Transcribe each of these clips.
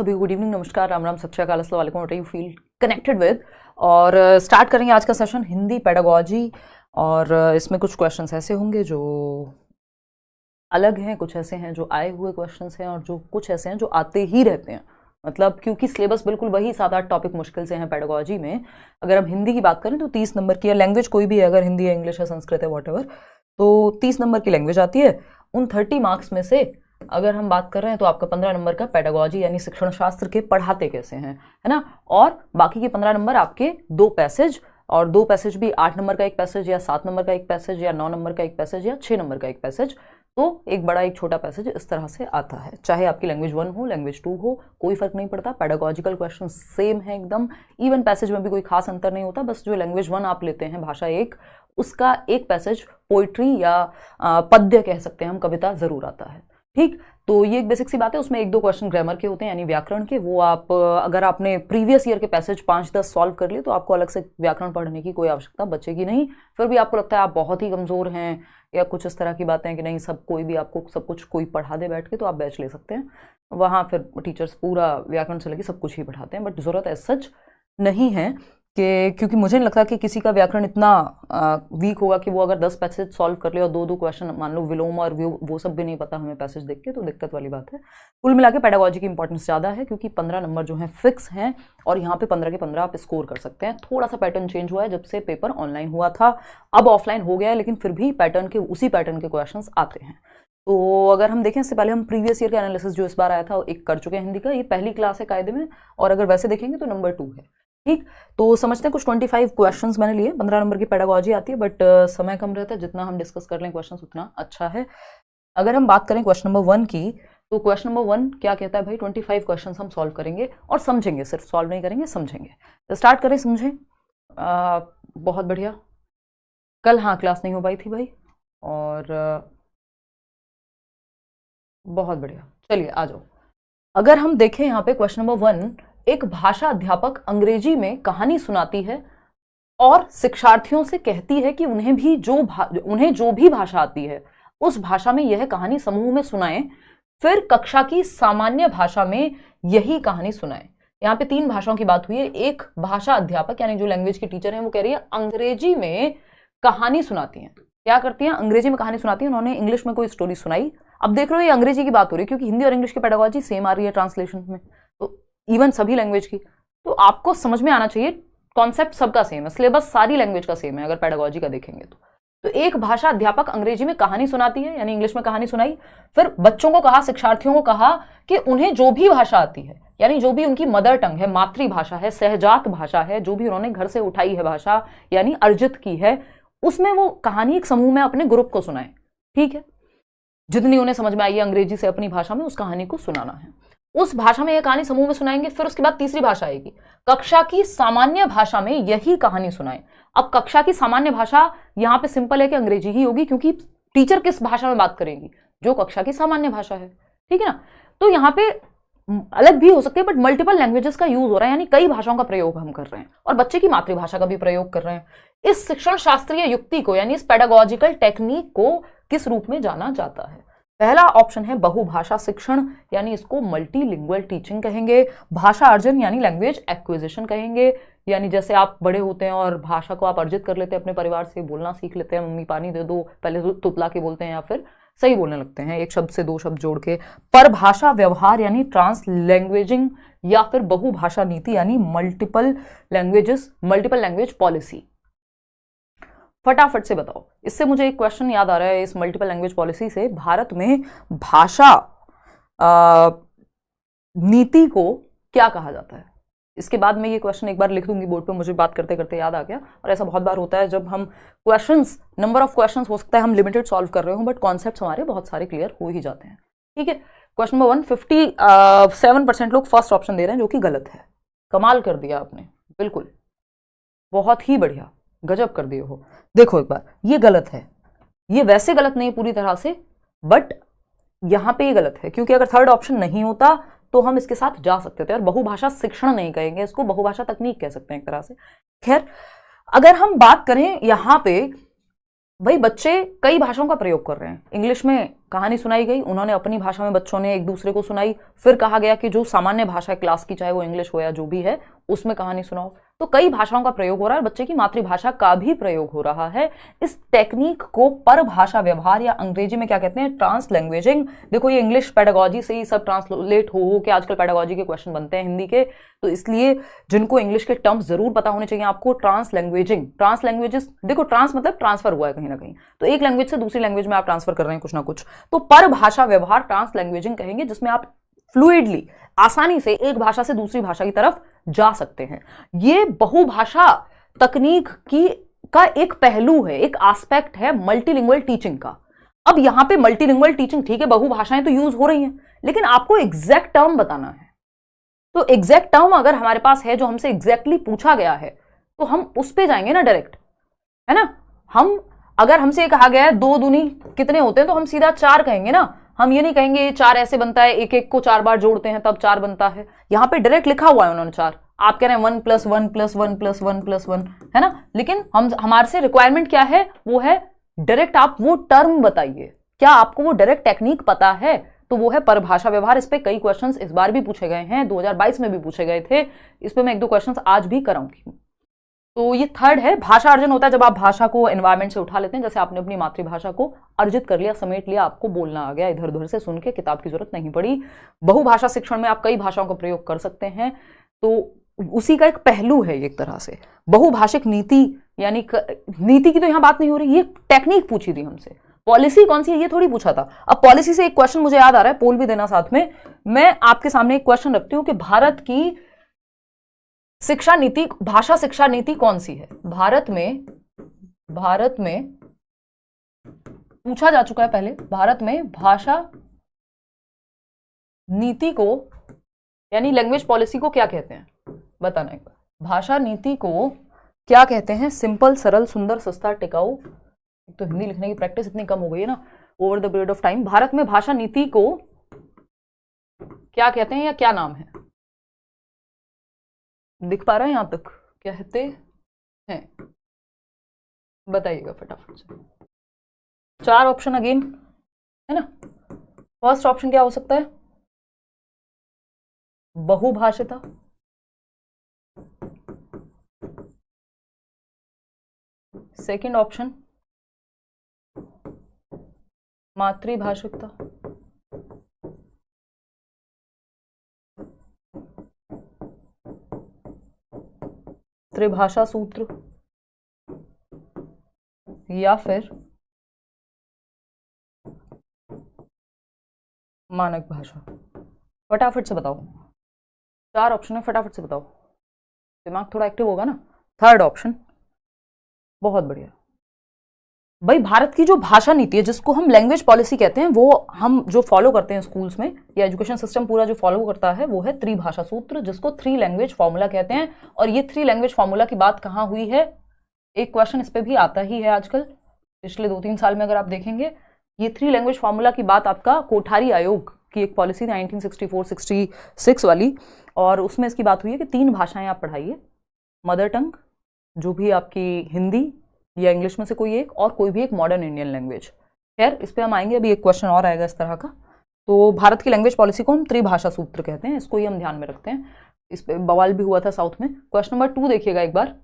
सभी good evening, नमस्कार, राम राम, सत श्री अकाल, अस्सलाम वालेकुम, what you feel connected with. और स्टार्ट करेंगे आज का सेशन हिंदी पेडागोजी। और इसमें कुछ क्वेश्चंस ऐसे होंगे जो अलग हैं, कुछ ऐसे हैं जो आए हुए क्वेश्चंस हैं और जो कुछ ऐसे हैं जो आते ही रहते हैं। मतलब क्योंकि सिलेबस बिल्कुल वही 7-8 टॉपिक मुश्किल से हैं पेडागोजी में। अगर हम हिंदी की बात करें तो 30 नंबर की, या लैंग्वेज कोई भी है, अगर हिंदी है, इंग्लिश है, संस्कृत है, वॉटएवर, तो 30 नंबर की लैंग्वेज आती है। उन 30 मार्क्स में से अगर हम बात कर रहे हैं तो आपका 15 नंबर का पेडागोजी यानी शिक्षण शास्त्र के पढ़ाते कैसे हैं, है ना। और बाकी के 15 नंबर आपके 2 पैसेज, और 2 पैसेज भी 8 नंबर का एक पैसेज, या 7 नंबर का एक पैसेज, या 9 नंबर का एक पैसेज, या 6 नंबर का एक पैसेज। तो एक बड़ा एक छोटा पैसेज इस तरह से आता है। चाहे आपकी लैंग्वेज 1 हो, लैंग्वेज 2 हो, कोई फर्क नहीं पड़ता। पेडागोजिकल क्वेश्चन सेम है एकदम। इवन पैसेज में भी कोई खास अंतर नहीं होता। बस जो लैंग्वेज 1 आप लेते हैं, भाषा 1, उसका एक पैसेज पोइट्री या पद्य कह सकते हैं हम, कविता जरूर आता है। ठीक, तो ये एक बेसिक सी बात है। उसमें 1-2 क्वेश्चन ग्रामर के होते हैं यानी व्याकरण के। वो आप अगर आपने प्रीवियस ईयर के पैसेज 5-10 सॉल्व कर लिए तो आपको अलग से व्याकरण पढ़ने की कोई आवश्यकता बचेगी नहीं। फिर भी आपको लगता है आप बहुत ही कमजोर हैं या कुछ इस तरह की बातें कि नहीं, सब कोई भी आपको सब कुछ कोई पढ़ा दे बैठ के, तो आप बैच ले सकते हैं। वहाँ फिर टीचर्स पूरा व्याकरण से लेके सब कुछ ही पढ़ाते हैं। बट ज़रूरत ऐसा सच नहीं है कि, क्योंकि मुझे नहीं लगता कि किसी का व्याकरण इतना वीक होगा कि वो अगर 10 पैसेज सॉल्व कर ले और 2-2 क्वेश्चन, मान लो विलोम और वो सब भी नहीं पता हमें पैसेज देख के, तो दिक्कत वाली बात है। कुल मिला के पेडागोजी की इंपॉर्टेंस ज़्यादा है क्योंकि 15 नंबर जो हैं फिक्स हैं और यहाँ पे 15 के 15 आप स्कोर कर सकते हैं। थोड़ा सा पैटर्न चेंज हुआ है जब से पेपर ऑनलाइन हुआ था, अब ऑफलाइन हो गया है, लेकिन फिर भी उसी पैटर्न के क्वेश्चन आते हैं। तो अगर हम देखें, इससे पहले हम प्रीवियस ईयर का एनालिसिस जो इस बार आया था एक कर चुके हैं हिंदी का। ये पहली क्लास है कायदे में, और अगर वैसे देखेंगे तो नंबर 2 है। ठीक, तो समझते हैं कुछ 25 क्वेश्चंस मैंने लिए। 15 नंबर की पेडागोजी आती है, बट समय कम रहता है। जितना हम डिस्कस कर लें क्वेश्चंस उतना अच्छा है। अगर हम बात करें क्वेश्चन नंबर 1 की, तो क्वेश्चन नंबर 1 क्या कहता है भाई, 25 क्वेश्चंस हम सॉल्व करेंगे और समझेंगे, सिर्फ सॉल्व नहीं करेंगे, समझेंगे। तो स्टार्ट करें, समझें। बहुत बढ़िया। कल हाँ क्लास नहीं हो पाई थी भाई, और बहुत बढ़िया। चलिए आ जाओ। अगर हम देखें यहाँ पे क्वेश्चन नंबर 1, एक भाषा अध्यापक अंग्रेजी में कहानी सुनाती है और शिक्षार्थियों से कहती है कि उन्हें जो भी भाषा आती है उस भाषा में यह कहानी समूह में सुनाएं, फिर कक्षा की सामान्य भाषा में यही कहानी सुनाएं। यहाँ पे 3 भाषाओं की बात हुई है। एक भाषा अध्यापक यानी जो लैंग्वेज की टीचर है, वो कह रही है अंग्रेजी में कहानी सुनाती है। क्या करती है? अंग्रेजी में कहानी सुनाती है। उन्होंने इंग्लिश में कोई स्टोरी सुनाई। अब देख रहे हो, ये अंग्रेजी की बात हो रही है क्योंकि हिंदी और इंग्लिश की पेडागोजी सेम आ रही है ट्रांसलेशन में, तो इवन सभी लैंग्वेज की। तो आपको समझ में आना चाहिए, कॉन्सेप्ट सबका सेम है, सिलेबस सारी लैंग्वेज का सेम है अगर पेडागोजी का देखेंगे तो एक भाषा अध्यापक अंग्रेजी में कहानी सुनाती है यानी इंग्लिश में कहानी सुनाई, फिर बच्चों को कहा, शिक्षार्थियों को कहा कि उन्हें जो भी भाषा आती है यानी जो भी उनकी मदर टंग है, मातृभाषा है, सहजात भाषा है, जो भी उन्होंने घर से उठाई है भाषा यानी अर्जित की है, उसमें वो कहानी एक समूह में अपने ग्रुप को सुनाए। ठीक है, जितनी उन्हें समझ में आई है अंग्रेजी से अपनी भाषा में उस कहानी को सुनाना है। उस भाषा में यह कहानी समूह में सुनाएंगे। फिर उसके बाद तीसरी भाषा आएगी, कक्षा की सामान्य भाषा में यही कहानी सुनाए। अब कक्षा की सामान्य भाषा यहाँ पे सिंपल है कि अंग्रेजी ही होगी, क्योंकि टीचर किस भाषा में बात करेगी, जो कक्षा की सामान्य भाषा है। ठीक है ना। तो यहाँ पे अलग भी हो सकती है, बट मल्टीपल लैंग्वेजेस का यूज हो रहा है यानी कई भाषाओं का प्रयोग हम कर रहे हैं और बच्चे की मातृभाषा का भी प्रयोग कर रहे हैं। इस शिक्षण शास्त्रीय युक्ति को यानी इस पेडागोजिकल टेक्निक को किस रूप में जाना जाता है? पहला ऑप्शन है बहुभाषा शिक्षण, यानी इसको मल्टीलिंगुअल टीचिंग कहेंगे। भाषा अर्जन यानी लैंग्वेज एक्विजिशन कहेंगे, यानी जैसे आप बड़े होते हैं और भाषा को आप अर्जित कर लेते हैं अपने परिवार से, बोलना सीख लेते हैं, मम्मी पानी दे दो, पहले तुतला के बोलते हैं या फिर सही बोलने लगते हैं, एक शब्द से 2 शब्द जोड़ के। परभाषा व्यवहार यानी ट्रांस लैंग्वेजिंग, या फिर बहुभाषा नीति यानी मल्टीपल लैंग्वेज पॉलिसी। फटाफट से बताओ। इससे मुझे एक क्वेश्चन याद आ रहा है, इस मल्टीपल लैंग्वेज पॉलिसी से, भारत में भाषा नीति को क्या कहा जाता है? इसके बाद मैं ये क्वेश्चन एक बार लिख दूंगी बोर्ड पे, मुझे बात करते करते याद आ गया। और ऐसा बहुत बार होता है जब हम नंबर ऑफ क्वेश्चंस हो सकता है हम लिमिटेड सॉल्व कर रहे हो, बट कॉन्सेप्ट्स हमारे बहुत सारे क्लियर हो ही जाते हैं। ठीक है, क्वेश्चन नंबर 1, 57% लोग फर्स्ट ऑप्शन दे रहे हैं, जो कि गलत है। कमाल कर दिया आपने, बिल्कुल बहुत ही बढ़िया, गजब कर दिए हो। देखो एक बार, ये गलत है। ये वैसे गलत नहीं पूरी तरह से, बट यहां पे ये गलत है क्योंकि अगर थर्ड ऑप्शन नहीं होता तो हम इसके साथ जा सकते थे। और बहुभाषा शिक्षण नहीं कहेंगे इसको, बहुभाषा तकनीक कह सकते हैं एक तरह से। खैर, अगर हम बात करें यहां पे, भाई बच्चे कई भाषाओं का प्रयोग कर रहे हैं। इंग्लिश में कहानी सुनाई गई, उन्होंने अपनी भाषा में बच्चों ने एक दूसरे को सुनाई, फिर कहा गया कि जो सामान्य भाषा है क्लास की, चाहे वो इंग्लिश हो या जो भी है, उसमें कहानी सुनाओ। तो कई भाषाओं का प्रयोग हो रहा है, बच्चे की मातृभाषा का भी प्रयोग हो रहा है। इस टेक्निक को परभाषा व्यवहार या अंग्रेजी में क्या कहते हैं, ट्रांसलैंग्वेजिंग। देखो ये इंग्लिश पेडागोजी से ही सब ट्रांसलेट हो के आजकल पेडागोजी के क्वेश्चन बनते हैं हिंदी के, तो इसलिए जिनको इंग्लिश के टर्म्स जरूर पता होने चाहिए आपको। ट्रांसलैंग्वेजिंग, ट्रांसलैंग्वेजेस, देखो ट्रांस मतलब ट्रांसफर हुआ है कहीं ना कहीं, तो एक लैंग्वेज से दूसरी लैंग्वेज में आप ट्रांसफर कर रहे हैं कुछ ना कुछ, तो परभाषा व्यवहार ट्रांसलैंग्वेजिंग कहेंगे, जिसमें आप फ्लूइडली, आसानी से एक भाषा से दूसरी भाषा की तरफ जा सकते हैं। ये बहुभाषा तकनीक की का एक पहलू है, एक एस्पेक्ट है मल्टीलिंगुअल टीचिंग का। अब यहां पे मल्टीलिंगुअल टीचिंग, ठीक है बहुभाषाएं तो यूज हो रही हैं, लेकिन आपको एग्जैक्ट टर्म बताना है। तो एग्जैक्ट टर्म अगर हमारे पास है, जो हमसे एग्जैक्टली पूछा गया है, तो हम उस पे जाएंगे ना डायरेक्ट, है ना। हम अगर हमसे कहा गया है 2 दूनी कितने होते हैं, तो हम सीधा 4 कहेंगे ना, हम ये नहीं कहेंगे 4 ऐसे बनता है, एक एक को 4 बार जोड़ते हैं तब 4 बनता है। यहां पे डायरेक्ट लिखा हुआ है उन्होंने 4, आप कह रहे हैं 1 + 1 + 1 + 1 + 1, है ना। लेकिन हमारे से रिक्वायरमेंट क्या है, वो है डायरेक्ट आप वो टर्म बताइए, क्या आपको वो डायरेक्ट टेक्निक पता है, तो वो है परभाषा व्यवहार। इस पे कई क्वेश्चंस इस बार भी पूछे गए हैं, 2022 में भी पूछे गए थे, इस पे मैं 1-2 क्वेश्चंस आज भी कराऊंगी। तो ये थर्ड है, भाषा अर्जन होता है जब आप भाषा को एनवायरमेंट से उठा लेते हैं, जैसे आपने अपनी मातृभाषा को अर्जित कर लिया, समेट लिया, आपको बोलना आ गया, इधर उधर से सुन के किताब की जरूरत नहीं पड़ी। बहुभाषा शिक्षण में आप कई भाषाओं का प्रयोग कर सकते हैं, तो उसी का एक पहलू है एक तरह से। बहुभाषिक नीति, यानी नीति की तो यहां बात नहीं हो रही, ये टेक्निक पूछी थी हमसे। पॉलिसी कौन सी है ये थोड़ी पूछा था। अब पॉलिसी से एक क्वेश्चन मुझे याद आ रहा है, पोल भी देना साथ में। मैं आपके सामने एक क्वेश्चन रखती हूं कि भारत की शिक्षा नीति, भाषा शिक्षा नीति कौन सी है भारत में पूछा जा चुका है पहले। भारत में भाषा नीति को, यानी लैंग्वेज पॉलिसी को क्या कहते हैं, बताना एक बार। भाषा नीति को क्या कहते हैं, सिंपल, सरल, सुंदर, सस्ता, टिकाऊ। तो हिंदी लिखने की प्रैक्टिस इतनी कम हो गई है ना over the period of time. Bharat में भाषा नीति को क्या कहते हैं या क्या नाम है, दिख पा रहा है यहां तक, कहते हैं, बताइएगा फटाफट से। 4 ऑप्शन अगेन, है ना। फर्स्ट ऑप्शन क्या हो सकता है, बहुभाषिता। Second option मातृभाषिकता। त्रिभाषा सूत्र, या फिर मानक भाषा। फटाफट से बताओ, 4 ऑप्शन है, फटाफट से बताओ, दिमाग थोड़ा एक्टिव होगा ना। थर्ड ऑप्शन, बहुत बढ़िया भाई। भारत की जो भाषा नीति है, जिसको हम लैंग्वेज पॉलिसी कहते हैं, वो हम जो फॉलो करते हैं स्कूल्स में, या एजुकेशन सिस्टम पूरा जो फॉलो करता है, वो है त्रिभाषा सूत्र, जिसको 3 लैंग्वेज फॉर्मूला कहते हैं। और ये 3 लैंग्वेज फॉर्मूला की बात कहाँ हुई है, एक क्वेश्चन इस पे भी आता ही है आजकल, पिछले 2-3 साल में अगर आप देखेंगे। ये 3 लैंग्वेज फॉर्मूला की बात आपका कोठारी आयोग की एक पॉलिसी थी 1964-66 वाली, और उसमें इसकी बात हुई है कि 3 भाषाएं आप पढ़ाइए, मदर टंग जो भी आपकी हिंदी या इंग्लिश में से कोई एक, और कोई भी एक मॉडर्न इंडियन लैंग्वेज। खैर इस पे हम आएंगे, अभी एक क्वेश्चन और आएगा इस तरह का। तो भारत की लैंग्वेज पॉलिसी को हम त्रिभाषा सूत्र कहते हैं, इसको ही हम ध्यान में रखते हैं। इस पे बवाल भी हुआ था साउथ में। क्वेश्चन नंबर 2 देखिएगा एक बार,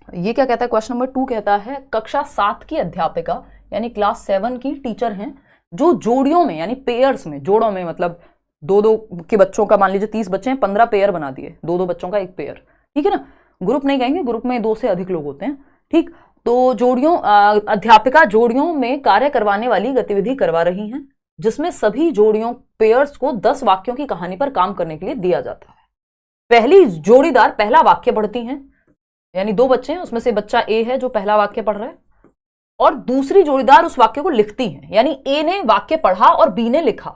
ये क्या कहता है। क्वेश्चन नंबर 2 कहता है, कक्षा 7 की अध्यापिका यानी क्लास 7 की टीचर हैं, जो जोड़ियों में यानी पेयर्स में, जोड़ों में मतलब 2-2 के बच्चों का, मान लीजिए 30 बच्चे हैं, 15 पेयर बना दिए, 2-2 बच्चों का एक पेयर, ठीक है ना। ग्रुप नहीं कहेंगे, ग्रुप में 2 से अधिक लोग होते हैं, ठीक। तो जोड़ियों, अध्यापिका जोड़ियों में कार्य करवाने वाली गतिविधि करवा रही हैं, जिसमें सभी जोड़ियों पेयर्स को 10 वाक्यों की कहानी पर काम करने के लिए दिया जाता है। पहली जोड़ीदार पहला वाक्य पढ़ती हैं, यानी 2 बच्चे हैं, उसमें से बच्चा ए है जो पहला वाक्य पढ़ रहा है, और दूसरी जोड़ीदार उस वाक्य को लिखती हैं, यानी ए ने वाक्य पढ़ा और बी ने लिखा,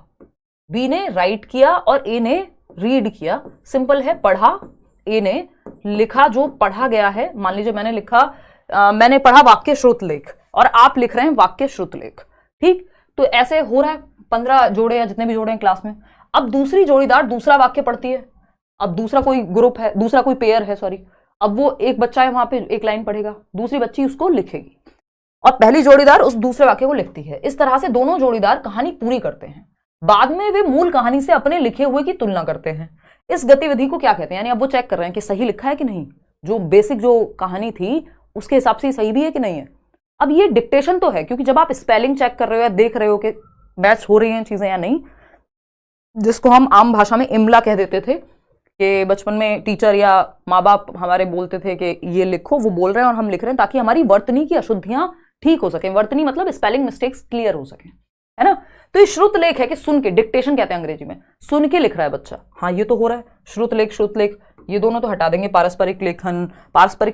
बी ने राइट किया और ए ने रीड किया। सिंपल है, पढ़ा ए ने, लिखा जो पढ़ा गया है। मान लीजिए मैंने लिखा, मैंने पढ़ा वाक्य श्रुत लेख, और आप लिख रहे हैं वाक्य श्रुत लेख, ठीक। तो ऐसे हो रहा है, 15 जोड़े या जितने भी जोड़े हैं क्लास में। अब दूसरी जोड़ीदार दूसरा वाक्य पढ़ती है, अब दूसरा कोई ग्रुप है, दूसरा कोई पेयर है, सॉरी, अब वो एक बच्चा है वहां पे, एक लाइन पढ़ेगा, दूसरी बच्ची उसको लिखेगी। और पहली जोड़ीदार उस दूसरे वाक्य को लिखती है। इस तरह से दोनों जोड़ीदार कहानी पूरी करते हैं, बाद में वे मूल कहानी से अपने लिखे हुए की तुलना करते हैं। इस गतिविधि को क्या कहते हैं? यानी अब वो चेक कर रहे हैं कि सही लिखा है कि नहीं, जो बेसिक जो कहानी थी उसके हिसाब से सही भी है कि नहीं है। अब ये डिक्टेशन तो है, क्योंकि जब आप स्पेलिंग चेक कर रहे हो या देख रहे हो कि मैच हो रही हैं चीजें या नहीं, जिसको हम आम भाषा में इमला कह देते थे कि बचपन में टीचर या माँ बाप हमारे बोलते थे कि ये लिखो, वो बोल रहे हैं और हम लिख रहे हैं ताकि हमारी वर्तनी की अशुद्धियां ठीक हो सके। वर्तनी मतलब स्पेलिंग मिस्टेक्स क्लियर हो सके, है ना। तो ये श्रुत लेख है कि सुन के, डिक्टेशन कहते हैं अंग्रेजी में, सुन के लिख रहा है बच्चा। हाँ ये तो हो रहा है, श्रुत लेख ये दोनों तो हटा देंगे। पारस्परिक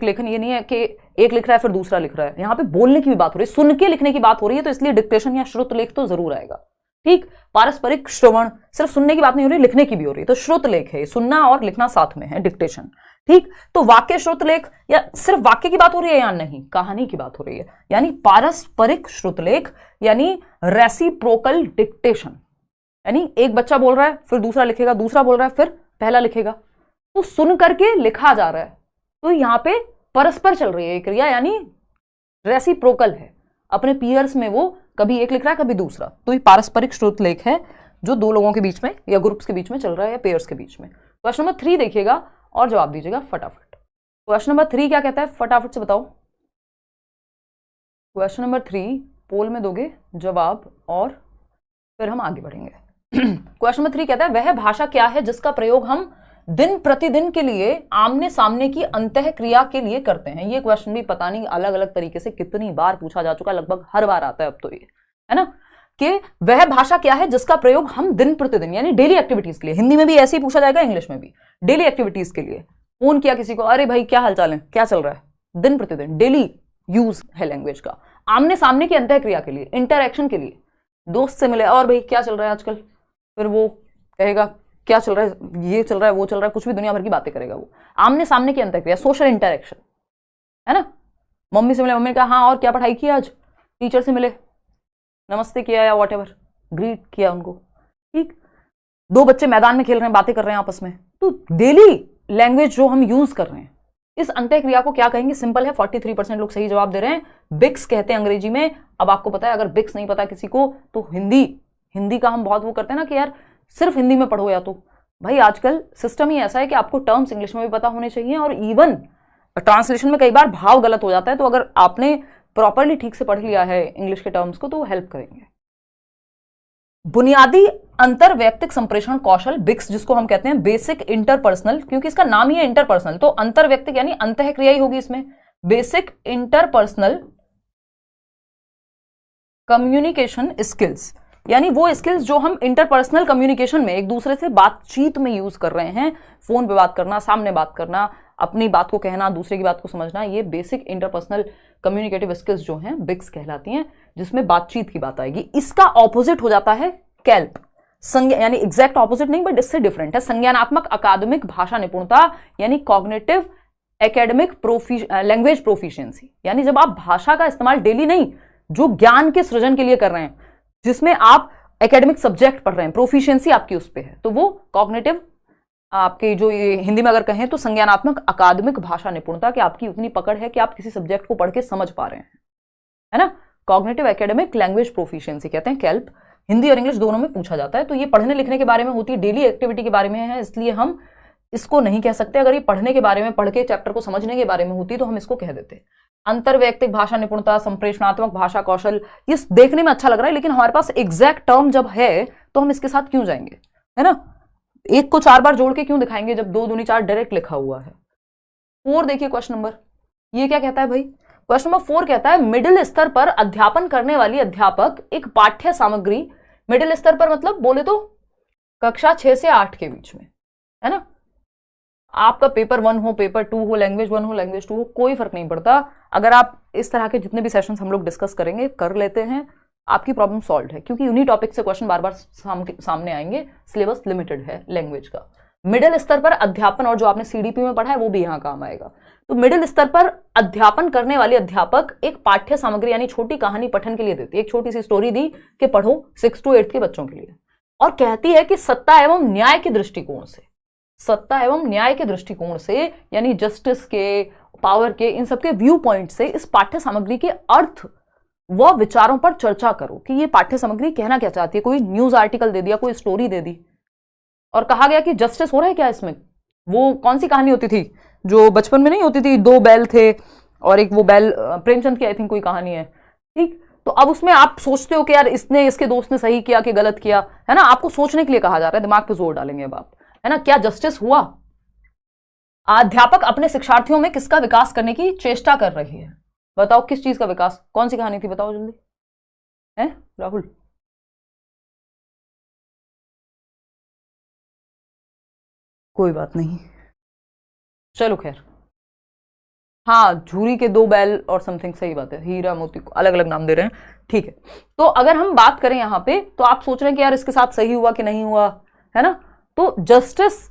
लेखन ये नहीं है कि एक लिख रहा है फिर दूसरा लिख रहा है, यहाँ पे बोलने की भी बात हो रही है, सुन के लिखने की बात हो रही है, तो इसलिए डिक्टेशन या श्रुत लेख तो जरूर आएगा। ठीक, पारस्परिक श्रवण, सिर्फ सुनने की बात नहीं हो रही, लिखने की भी हो रही है, तो श्रुत लेख है, सुनना और लिखना साथ में है, डिक्टेशन। ठीक, तो वाक्य श्रुत लेख, या सिर्फ वाक्य की बात हो रही है या नहीं, कहानी की बात हो रही है, यानी पारस्परिक श्रुत लेख यानी रेसिप्रोकल डिक्टेशन। यानी एक बच्चा बोल रहा है फिर दूसरा लिखेगा, दूसरा बोल रहा है फिर पहला लिखेगा, तो सुन करके लिखा जा रहा है। तो यहां पे परस्पर चल रही है क्रिया, यानी रेसिप्रोकल है। अपने पीयर्स में वो कभी एक लिख रहा है कभी दूसरा, तो ये पारस्परिक श्रुत लेख है जो दो लोगों के बीच में या ग्रुप्स के बीच में चल रहा है या पेयर्स के बीच में। क्वेश्चन नंबर 3 देखिएगा और जवाब दीजिएगा फटाफट। क्वेश्चन नंबर 3 क्या कहता है, फटाफट से बताओ। क्वेश्चन नंबर 3 पोल में दोगे जवाब और फिर हम आगे बढ़ेंगे। क्वेश्चन नंबर 3 कहता है वह भाषा क्या है जिसका प्रयोग हम दिन प्रतिदिन के लिए आमने सामने की अंतः क्रिया के लिए करते हैं। ये क्वेश्चन भी पता नहीं अलग अलग तरीके से कितनी बार पूछा जा चुका, लगभग हर बार आता है अब तो, ये है ना, कि वह भाषा क्या है जिसका प्रयोग हम दिन प्रतिदिन यानी डेली एक्टिविटीज के लिए, हिंदी में भी ऐसे ही पूछा जाएगा, इंग्लिश में भी, डेली एक्टिविटीज के लिए। फोन किया किसी को, अरे भाई क्या हालचाल है, क्या चल रहा है, दिन प्रतिदिन डेली यूज है लैंग्वेज का। आमने सामने की अंतः क्रिया के लिए, इंटरएक्शन के लिए, दोस्त से मिले और भाई क्या चल रहा है आजकल, फिर वो कहेगा क्या चल रहा है, ये चल रहा है, वो चल रहा है, कुछ भी दुनिया भर की बातें करेगा वो। आमने सामने की अंतः क्रिया, सोशल इंटरएक्शन, है ना। मम्मी से मिले, मम्मी ने कहा हाँ और क्या पढ़ाई की आज, टीचर से मिले, नमस्ते किया या वॉट एवर, ग्रीट किया उनको। ठीक, दो बच्चे मैदान में खेल रहे हैं, बातें कर रहे हैं आपस में, तो डेली लैंग्वेज जो हम यूज कर रहे हैं, इस अंतः क्रिया को क्या कहेंगे? सिंपल है, 43% लोग सही जवाब दे रहे हैं, बिक्स कहते हैं अंग्रेजी में। अब आपको पता है, अगर बिक्स नहीं पता किसी को तो हिंदी का हम बहुत वो करते हैं ना कि यार सिर्फ हिंदी में पढ़ो, या तो भाई आजकल सिस्टम ही ऐसा है कि आपको टर्म्स इंग्लिश में भी पता होने चाहिए, और इवन ट्रांसलेशन में कई बार भाव गलत हो जाता है, तो अगर आपने प्रॉपरली ठीक से पढ़ लिया है इंग्लिश के टर्म्स को तो हेल्प करेंगे। बुनियादी अंतरवैयक्तिक संप्रेषण कौशल, बिक्स जिसको हम कहते हैं बेसिक इंटरपर्सनल, क्योंकि इसका नाम ही है इंटरपर्सनल, तो अंतरवैयक्तिक यानी अंतः क्रिया ही होगी इसमें। बेसिक इंटरपर्सनल कम्युनिकेशन स्किल्स, यानी वो स्किल्स जो हम इंटरपर्सनल कम्युनिकेशन में एक दूसरे से बातचीत में यूज कर रहे हैं, फोन पे बात करना, सामने बात करना, अपनी बात को कहना, दूसरे की बात को समझना, ये बेसिक इंटरपर्सनल कम्युनिकेटिव स्किल्स जो हैं बिक्स कहलाती हैं, जिसमें बातचीत की बात आएगी। इसका ऑपोजिट हो जाता है कैल्प, यानी एग्जैक्ट ऑपोजिट नहीं बट इससे डिफरेंट है, संज्ञानात्मक अकादमिक भाषा निपुणता, यानी कॉग्निटिव एकेडमिक लैंग्वेज प्रोफिशिएंसी। यानी जब आप भाषा का इस्तेमाल डेली नहीं, जो ज्ञान के सृजन के लिए कर रहे हैं, जिसमें आप एकेडमिक सब्जेक्ट पढ़ रहे हैं, प्रोफिशिएंसी आपकी उस पे है, तो वो कॉग्निटिव, आपके जो ये हिंदी में अगर कहें तो संज्ञानात्मक अकादमिक भाषा निपुणता, कि आपकी उतनी पकड़ है कि आप किसी सब्जेक्ट को पढ़ के समझ पा रहे हैं, है ना। कॉग्निटिव एकेडमिक लैंग्वेज प्रोफिशिएंसी कहते हैं कैल्प, हिंदी और इंग्लिश दोनों में पूछा जाता है। तो ये पढ़ने लिखने के बारे में होती है, डेली एक्टिविटी के बारे में है, इसलिए हम इसको नहीं कह सकते। अगर ये पढ़ने के बारे में, पढ़ के चैप्टर को समझने के बारे में होती तो हम इसको कह देते। अंतरवैयक्तिक भाषा निपुणता, संप्रेषणात्मक भाषा कौशल, ये देखने में अच्छा लग रहा है, लेकिन हमारे पास एग्जैक्ट टर्म जब है तो हम इसके साथ क्यों जाएंगे, है ना। एक को 4 बार जोड़ के क्यों दिखाएंगे जब 2 दूनी 4 डायरेक्ट लिखा हुआ है। 4 देखिए क्वेश्चन नंबर, ये क्या कहता है भाई? क्वेश्चन नंबर 4 कहता है मिडिल स्तर पर अध्यापन करने वाली अध्यापक एक पाठ्य सामग्री, मिडिल स्तर पर मतलब बोले तो कक्षा 6 से 8 के बीच में, है ना। आपका पेपर 1 हो, पेपर 2 हो, लैंग्वेज 1 हो, लैंग्वेज 2 हो, कोई फर्क नहीं पड़ता। अगर आप इस तरह के जितने भी सेशंस हम लोग डिस्कस करेंगे कर लेते हैं, आपकी प्रॉब्लम सॉल्व है, क्योंकि उन्हीं टॉपिक से क्वेश्चन बार बार सामने आएंगे, सिलेबस लिमिटेड है लैंग्वेज का। मिडिल स्तर पर अध्यापन, और जो आपने सीडीपी में पढ़ा है वो भी यहाँ काम आएगा। तो मिडिल स्तर पर अध्यापन करने वाले अध्यापक एक पाठ्य सामग्री यानी छोटी कहानी पठन के लिए देती है। एक छोटी सी स्टोरी दी कि पढ़ो 6 to 8 के बच्चों के लिए, और कहती है कि सत्ता एवं न्याय के दृष्टिकोण से, सत्ता एवं न्याय के दृष्टिकोण से, यानी जस्टिस के, पावर के, इन सबके व्यू पॉइंट से इस पाठ्य सामग्री के अर्थ वह विचारों पर चर्चा करो कि ये पाठ्य सामग्री कहना क्या चाहती है। कोई न्यूज आर्टिकल दे दिया, कोई स्टोरी दे दी और कहा गया कि जस्टिस हो रहा है क्या इसमें। वो कौन सी कहानी होती थी जो बचपन में नहीं होती थी, दो बैल थे और एक वो बैल प्रेमचंद की आई थिंक कोई कहानी है, ठीक। तो अब उसमें आप सोचते हो कि यार इसने, इसके दोस्त ने सही किया कि गलत किया, है ना। आपको सोचने के लिए कहा जा रहा है, दिमाग पे जोर डालेंगे अब आप, है ना। क्या जस्टिस हुआ। अध्यापक अपने शिक्षार्थियों में किसका विकास करने की चेष्टा कर रही है। बताओ किस चीज का विकास, कौन सी कहानी थी, बताओ जल्दी, है राहुल। कोई बात नहीं, चलो खैर। हाँ, झूरी के दो बैल और समथिंग, सही बात है, हीरा मोती को अलग अलग नाम दे रहे हैं, ठीक है। तो अगर हम बात करें यहाँ पे, तो आप सोच रहे हैं कि यार इसके साथ सही हुआ कि नहीं हुआ, है ना। तो जस्टिस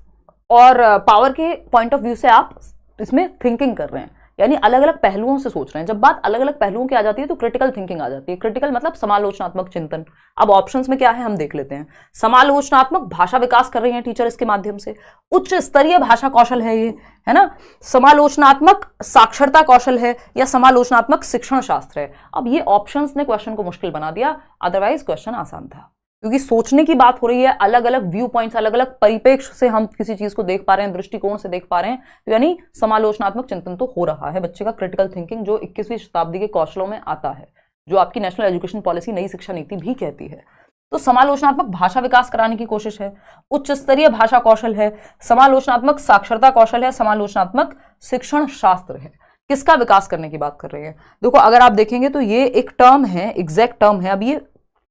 और पावर के पॉइंट ऑफ व्यू से आप इसमें थिंकिंग कर रहे हैं, यानी अलग अलग पहलुओं से सोच रहे हैं। जब बात अलग अलग पहलुओं की आ जाती है तो क्रिटिकल थिंकिंग आ जाती है। क्रिटिकल मतलब समालोचनात्मक चिंतन। अब ऑप्शंस में क्या है हम देख लेते हैं। समालोचनात्मक भाषा विकास कर रही हैं टीचर इसके माध्यम से, उच्च स्तरीय भाषा कौशल है ये, है ना। समालोचनात्मक साक्षरता कौशल है या समालोचनात्मक शिक्षण शास्त्र है। अब ये ऑप्शंस ने क्वेश्चन को मुश्किल बना दिया, अदरवाइज क्वेश्चन आसान था, क्योंकि सोचने की बात हो रही है, अलग अलग व्यू पॉइंट्स, अलग अलग परिप्रेक्ष्य से हम किसी चीज को देख पा रहे हैं, दृष्टिकोण से देख पा रहे हैं, तो यानी समालोचनात्मक चिंतन तो हो रहा है बच्चे का। क्रिटिकल थिंकिंग जो 21वीं शताब्दी के कौशलों में आता है, जो आपकी नेशनल एजुकेशन पॉलिसी नई शिक्षा नीति भी कहती है। तो समालोचनात्मक भाषा विकास कराने की कोशिश है, उच्च स्तरीय भाषा कौशल है, समालोचनात्मक साक्षरता कौशल है, समालोचनात्मक शिक्षण शास्त्र है। किसका विकास करने की बात कर रहे हैं। देखो अगर आप देखेंगे तो ये एक टर्म है, एग्जैक्ट टर्म है। अब ये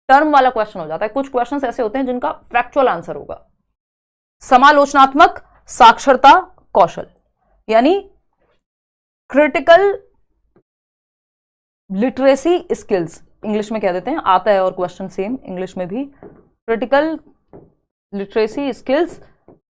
टर्म वाला क्वेश्चन हो जाता है, कुछ क्वेश्चंस ऐसे होते हैं जिनका फैक्चुअल आंसर होगा। समालोचनात्मक साक्षरता कौशल यानी क्रिटिकल लिटरेसी स्किल्स, इंग्लिश में कह देते हैं, आता है और क्वेश्चन सेम इंग्लिश में भी। क्रिटिकल लिटरेसी स्किल्स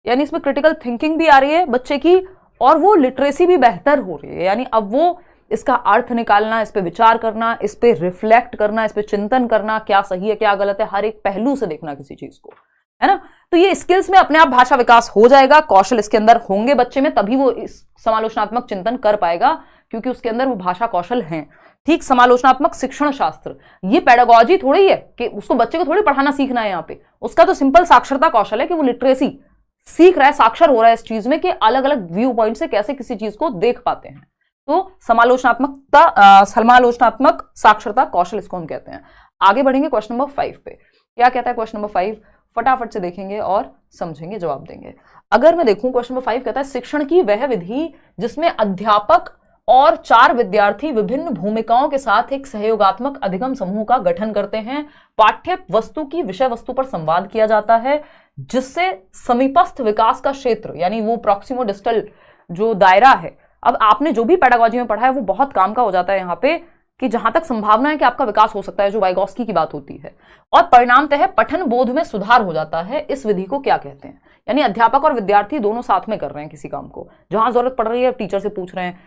यानी इसमें क्रिटिकल थिंकिंग भी आ रही है बच्चे की और वो लिटरेसी भी बेहतर हो रही है, यानी अब वो इसका अर्थ निकालना, इस पे विचार करना, इस पे रिफ्लेक्ट करना, इस पे चिंतन करना, क्या सही है क्या गलत है, हर एक पहलू से देखना किसी चीज को, है ना। तो ये स्किल्स में अपने आप भाषा विकास हो जाएगा, कौशल इसके अंदर होंगे बच्चे में, तभी वो इस समालोचनात्मक चिंतन कर पाएगा, क्योंकि उसके अंदर वो भाषा कौशल हैं। ठीक, समालोचनात्मक शिक्षण शास्त्र, ये पेडागोजी थोड़ी है कि उसको बच्चे को थोड़ी पढ़ाना सीखना है यहाँ पे, उसका तो सिंपल साक्षरता कौशल है कि वो लिटरेसी सीख रहा है, साक्षर हो रहा है इस चीज में कि अलग अलग व्यू पॉइंट से कैसे किसी चीज को देख पाते हैं। तो समालोचनात्मक साक्षरता कौशल इसको हम कहते हैं। आगे बढ़ेंगे क्वेश्चन नंबर 5 पे। क्या कहता है क्वेश्चन नंबर 5, फटाफट से देखेंगे और समझेंगे, जवाब देंगे। अगर मैं देखूं क्वेश्चन नंबर 5 कहता है शिक्षण की वह विधि जिसमें अध्यापक और 4 विद्यार्थी विभिन्न भूमिकाओं के साथ एक सहयोगात्मक अधिगम समूह का गठन करते हैं। पाठ्य वस्तु की विषय वस्तु पर संवाद किया जाता है, जिससे समीपस्थ विकास का क्षेत्र यानी वो प्रॉक्सिमो डिस्टल जो दायरा है, अब आपने जो भी पेडागोजी में पढ़ा है वो बहुत काम का हो जाता है यहाँ पे, कि जहां तक संभावना है कि आपका विकास हो सकता है, जो वाइगॉस्की की बात होती है, और परिणामतः पठन बोध में सुधार हो जाता है। इस विधि को क्या कहते हैं। यानी अध्यापक और विद्यार्थी दोनों साथ में कर रहे हैं किसी काम को, जहां जरूरत पड़ रही है टीचर से पूछ रहे हैं,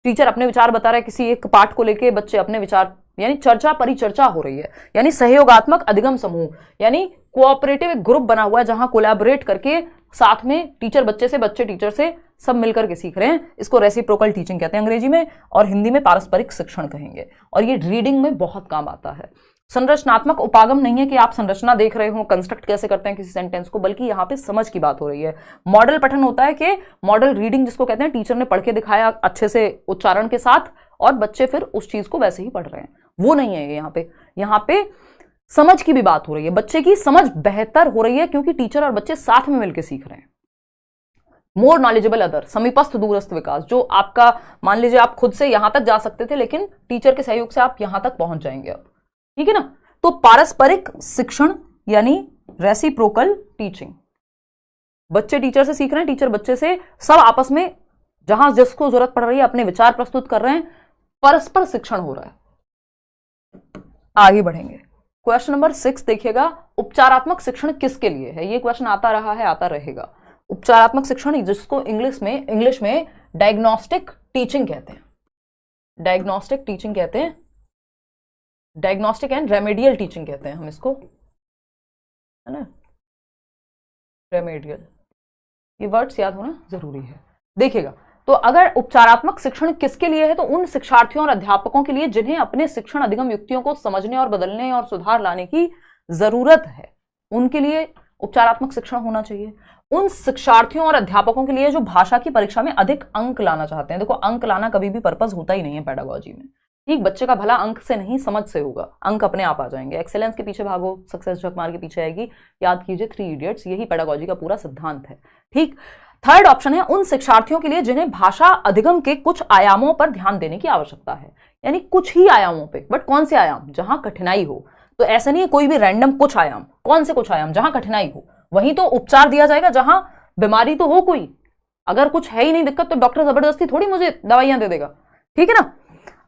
टीचर अपने विचार बता रहे हैं किसी एक पाठ को लेके, बच्चे अपने विचार, यानी चर्चा परिचर्चा हो रही है। यानी सहयोगात्मक अधिगम समूह यानी कोऑपरेटिव एक ग्रुप बना हुआ है जहां कोलैबोरेट करके साथ में टीचर बच्चे से, बच्चे टीचर से, सब मिलकर के सीख रहे हैं। इसको रेसिप्रोकल टीचिंग कहते हैं अंग्रेजी में, और हिंदी में पारस्परिक शिक्षण कहेंगे, और ये रीडिंग में बहुत काम आता है। संरचनात्मक उपागम नहीं है कि आप संरचना देख रहे हो, कंस्ट्रक्ट कैसे करते हैं किसी सेंटेंस को, बल्कि यहाँ पे समझ की बात हो रही है। मॉडल पठन होता है कि मॉडल रीडिंग जिसको कहते हैं, टीचर ने पढ़ के दिखाया अच्छे से उच्चारण के साथ और बच्चे फिर उस चीज को वैसे ही पढ़ रहे हैं, वो नहीं है यहाँ पे समझ की भी बात हो रही है, बच्चे की समझ बेहतर हो रही है क्योंकि टीचर और बच्चे साथ में मिलकर सीख रहे हैं। मोर नॉलेजेबल अदर, समीपस्थ दूरस्थ विकास, जो आपका मान लीजिए आप खुद से यहां तक जा सकते थे लेकिन टीचर के सहयोग से आप यहां तक पहुंच जाएंगे अब, ठीक है ना। तो पारस्परिक शिक्षण यानी रेसिप्रोकल टीचिंग, बच्चे टीचर से सीख रहे हैं, टीचर बच्चे से, सब आपस में जहां जिसको जरूरत पड़ रही है अपने विचार प्रस्तुत कर रहे हैं, परस्पर शिक्षण हो रहा है। आगे बढ़ेंगे, क्वेश्चन नंबर 6 देखिएगा, उपचारात्मक शिक्षण किसके लिए है। ये क्वेश्चन आता रहा है, आता रहेगा। उपचारात्मक शिक्षण जिसको इंग्लिश में डायग्नोस्टिक टीचिंग कहते हैं, डायग्नोस्टिक टीचिंग कहते हैं, डायग्नोस्टिक एंड रेमेडियल टीचिंग कहते हैं हम इसको, है ना, रेमेडियल, ये वर्ड्स याद होना जरूरी है। देखिएगा तो अगर उपचारात्मक शिक्षण किसके लिए है, तो उन शिक्षार्थियों और अध्यापकों के लिए जिन्हें अपने शिक्षण अधिगम युक्तियों को समझने और बदलने और सुधार लाने की जरूरत है, उनके लिए उपचारात्मक शिक्षण होना चाहिए। उन शिक्षार्थियों और अध्यापकों के लिए जो भाषा की परीक्षा में अधिक अंक लाना चाहते हैं, देखो अंक लाना कभी भी पर्पस होता ही नहीं है पेडागोजी में, ठीक। बच्चे का भला अंक से नहीं, समझ से होगा, अंक अपने आप आ जाएंगे। एक्सेलेंस के पीछे भागो, सक्सेस झक मार के पीछे आएगी। याद कीजिए 3 इडियट्स, यही पेडागोजी का पूरा सिद्धांत है, ठीक। थर्ड ऑप्शन है उन शिक्षार्थियों के लिए जिन्हें भाषा अधिगम के कुछ आयामों पर ध्यान देने की आवश्यकता है, यानी कुछ ही आयामों पे, बट कौन से आयाम, जहां कठिनाई हो। तो ऐसा नहीं है कोई भी रैंडम कुछ आयाम, कौन से कुछ आयाम, जहां कठिनाई हो वहीं तो उपचार दिया जाएगा, जहां बीमारी तो हो कोई। अगर कुछ है ही नहीं दिक्कत तो डॉक्टर जबरदस्ती थोड़ी मुझे दवाइयां दे देगा, ठीक है ना।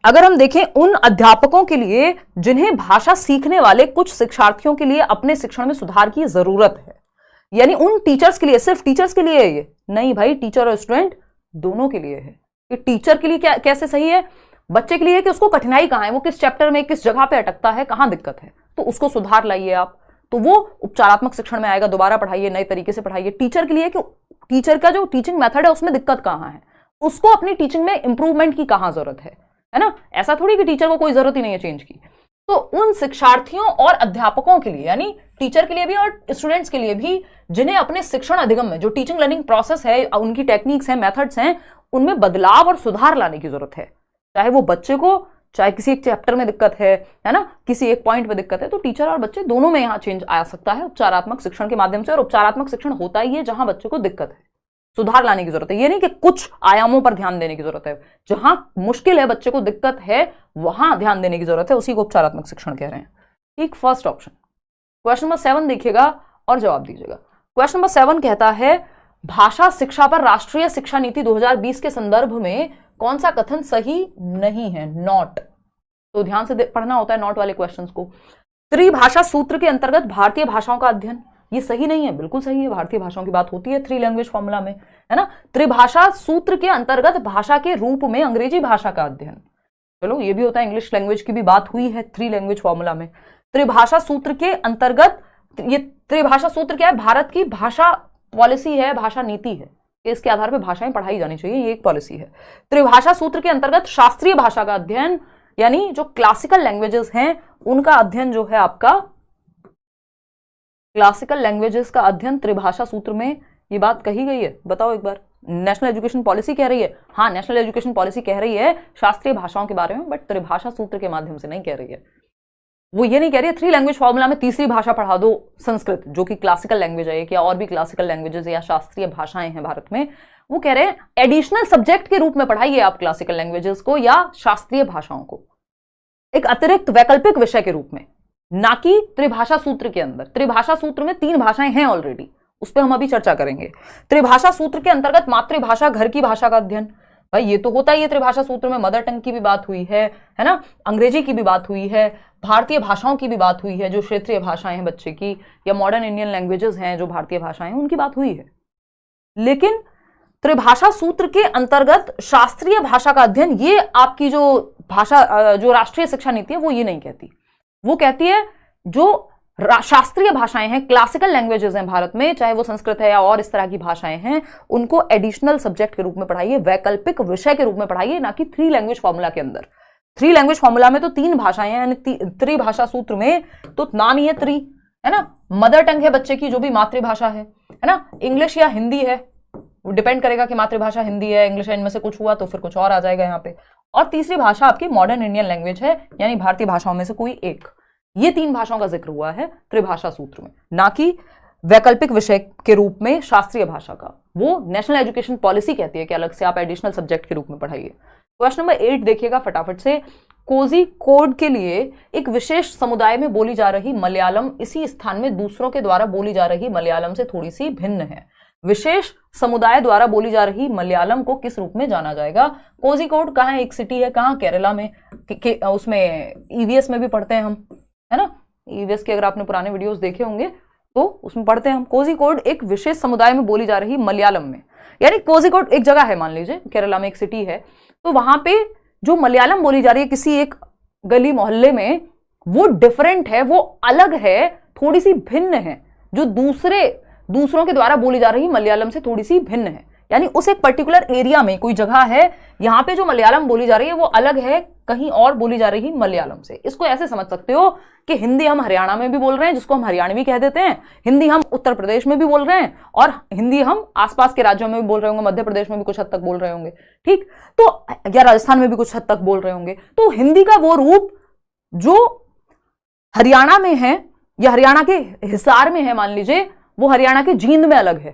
अगर हम देखें उन अध्यापकों के लिए जिन्हें भाषा सीखने वाले कुछ शिक्षार्थियों के लिए अपने शिक्षण में सुधार की जरूरत है, यानी उन टीचर्स के लिए, सिर्फ टीचर्स के लिए है ये नहीं भाई, टीचर और स्टूडेंट दोनों के लिए है। कि टीचर के लिए क्या कैसे सही है, बच्चे के लिए कि उसको कठिनाई कहां है, वो किस चैप्टर में किस जगह पे अटकता है, कहां दिक्कत है, तो उसको सुधार लाइए आप, तो वो उपचारात्मक शिक्षण में आएगा। दोबारा पढ़ाइए, नए तरीके से पढ़ाइए। टीचर के लिए कि टीचर का जो टीचिंग मेथड है उसमें दिक्कत कहां है, उसको अपनी टीचिंग में इंप्रूवमेंट की कहां जरूरत है ना। ऐसा थोड़ी कि टीचर को कोई जरूरत ही नहीं है चेंज की। तो उन शिक्षार्थियों और अध्यापकों के लिए, यानी टीचर के लिए भी और स्टूडेंट्स के लिए भी, जिन्हें अपने शिक्षण अधिगम में जो टीचिंग लर्निंग प्रोसेस है, उनकी टेक्निक्स हैं, मेथड्स हैं, उनमें बदलाव और सुधार लाने की जरूरत है। चाहे वो बच्चे को, चाहे किसी एक चैप्टर में दिक्कत है ना, किसी एक पॉइंट में दिक्कत है, तो टीचर और बच्चे दोनों में यहां चेंज आ सकता है उपचारात्मक शिक्षण के माध्यम से। और उपचारात्मक शिक्षण होता ही है जहां बच्चे को दिक्कत है, सुधार लाने की जरूरत है। ये नहीं कि कुछ आयामों पर ध्यान देने की जरूरत है, जहां मुश्किल है, बच्चे को दिक्कत है, वहां ध्यान देने की जरूरत है, उसी को उपचारात्मक शिक्षण कह रहे हैं, ठीक। First option. क्वेश्चन नंबर 7 देखिएगा और जवाब दीजिएगा। क्वेश्चन नंबर 7 कहता है भाषा शिक्षा पर राष्ट्रीय शिक्षा नीति 2020 के संदर्भ में कौन सा कथन सही नहीं है, नॉट। तो ध्यान से पढ़ना होता है नॉट वाले क्वेश्चंस को। त्रिभाषा सूत्र के अंतर्गत भारतीय भाषाओं का अध्ययन, ये सही नहीं है, बिल्कुल सही है, भारतीय भाषाओं की बात होती है 3 लैंग्वेज फॉर्मूला में, है ना। त्रिभाषा सूत्र के अंतर्गत भाषा के रूप में अंग्रेजी भाषा का अध्ययन, चलो ये भी होता है, इंग्लिश लैंग्वेज की भी बात हुई है 3 लैंग्वेज फॉर्मूला में। त्रिभाषा सूत्र के अंतर्गत, ये त्रिभाषा सूत्र क्या है, भारत की भाषा पॉलिसी है, भाषा नीति है, इसके आधार पर भाषाएं पढ़ाई जानी चाहिए, ये एक पॉलिसी है। त्रिभाषा सूत्र के अंतर्गत शास्त्रीय भाषा का अध्ययन, यानी जो क्लासिकल लैंग्वेजेस हैं उनका अध्ययन जो है आपका, क्लासिकल लैंग्वेजेस का अध्ययन त्रिभाषा सूत्र में, ये बात कही गई है, बताओ एक बार। नेशनल एजुकेशन पॉलिसी कह रही है, हाँ नेशनल एजुकेशन पॉलिसी कह रही है शास्त्रीय भाषाओं के बारे में, बट त्रिभाषा सूत्र के माध्यम से नहीं कह रही है। वो ये नहीं कह रही है 3 लैंग्वेज फॉर्मूला में तीसरी भाषा पढ़ा दो संस्कृत, जो कि क्लासिकल लैंग्वेज है, या और भी क्लासिकल लैंग्वेजेस या शास्त्रीय भाषाएं हैं भारत में, वो कह रहे हैं एडिशनल सब्जेक्ट के रूप में पढ़ाइए आप क्लासिकल लैंग्वेजेस को या शास्त्रीय भाषाओं को, एक अतिरिक्त वैकल्पिक विषय के रूप में, ना कि त्रिभाषा सूत्र के अंदर। त्रिभाषा सूत्र में 3 भाषाएं हैं ऑलरेडी, उस पर हम अभी चर्चा करेंगे। त्रिभाषा सूत्र के अंतर्गत मातृभाषा, घर की भाषा का अध्ययन, भाई ये तो होता ही है त्रिभाषा सूत्र में, मदर टंग की भी बात हुई है ना, अंग्रेजी की भी बात हुई है, भारतीय भाषाओं की भी बात हुई है, जो क्षेत्रीय भाषाएं हैं बच्चे की, या मॉडर्न इंडियन लैंग्वेजेस हैं जो भारतीय भाषाएं हैं, उनकी बात हुई है। लेकिन त्रिभाषा सूत्र के अंतर्गत शास्त्रीय भाषा का अध्ययन, ये आपकी जो भाषा, जो राष्ट्रीय शिक्षा नीति है वो ये नहीं कहती। वो कहती है जो शास्त्रीय भाषाएं हैं, क्लासिकल लैंग्वेजेस हैं भारत में, चाहे वो संस्कृत है या और इस तरह की भाषाएं हैं, उनको एडिशनल सब्जेक्ट के रूप में पढ़ाइए, वैकल्पिक विषय के रूप में पढ़ाइए, ना कि 3 लैंग्वेज फॉर्मूला के अंदर। 3 लैंग्वेज फॉर्मूला में तो 3 भाषाएं हैं, यानी त्रिभाषा सूत्र में तो नाम ही है त्रि, है ना। मदर टंग है बच्चे की, जो भी मातृभाषा है ना, इंग्लिश या हिंदी है, डिपेंड करेगा कि मातृभाषा हिंदी है, इंग्लिश है, इनमें से कुछ हुआ तो फिर कुछ और आ जाएगा यहाँ पे। और तीसरी भाषा आपकी मॉडर्न इंडियन लैंग्वेज है, यानी भारतीय भाषाओं में से कोई एक। ये 3 भाषाओं का जिक्र हुआ है त्रिभाषा सूत्र में, ना कि वैकल्पिक विषय के रूप में शास्त्रीय भाषा का। वो नेशनल एजुकेशन पॉलिसी कहती है कि अलग से आप एडिशनल सब्जेक्ट के रूप में पढ़ाइए। क्वेश्चन नंबर 8 देखिएगा फटाफट से। कोझिकोड के लिए एक विशेष समुदाय में बोली जा रही मलयालम इसी स्थान में दूसरों के द्वारा बोली जा रही मलयालम से थोड़ी सी भिन्न है। विशेष समुदाय द्वारा बोली जा रही मलयालम को किस रूप में जाना जाएगा? कोझिकोड कहाँ है? एक सिटी है, कहाँ? केरला में। उसमें ईवीएस में भी पढ़ते हैं हम, है ना। ईवीएस के अगर आपने पुराने वीडियोस देखे होंगे तो उसमें पढ़ते हैं हम। कोझिकोड एक विशेष समुदाय में बोली जा रही मलयालम में, यानी कोझिकोड एक जगह है, मान लीजिए केरला में एक सिटी है, तो वहां पे जो मलयालम बोली जा रही है किसी एक गली मोहल्ले में, वो डिफरेंट है, वो अलग है, थोड़ी सी भिन्न है, जो दूसरों के द्वारा बोली जा रही मलयालम से थोड़ी सी भिन्न है। यानी उस एक पर्टिकुलर एरिया में कोई जगह है, यहां पे जो मलयालम बोली जा रही है वो अलग है कहीं और बोली जा रही मलयालम से। इसको ऐसे समझ सकते हो कि हिंदी हम हरियाणा में भी बोल रहे हैं जिसको हम हरियाणवी कह देते हैं, हिंदी हम उत्तर प्रदेश में भी बोल रहे हैं, और हिंदी हम आसपास के राज्यों में भी बोल रहे होंगे, मध्य प्रदेश में भी कुछ हद तक बोल रहे होंगे, ठीक, तो या राजस्थान में भी कुछ हद तक बोल रहे होंगे। तो हिंदी का वो रूप जो हरियाणा में है या हरियाणा के हिसार में है, मान लीजिए, वो हरियाणा के जींद में अलग है।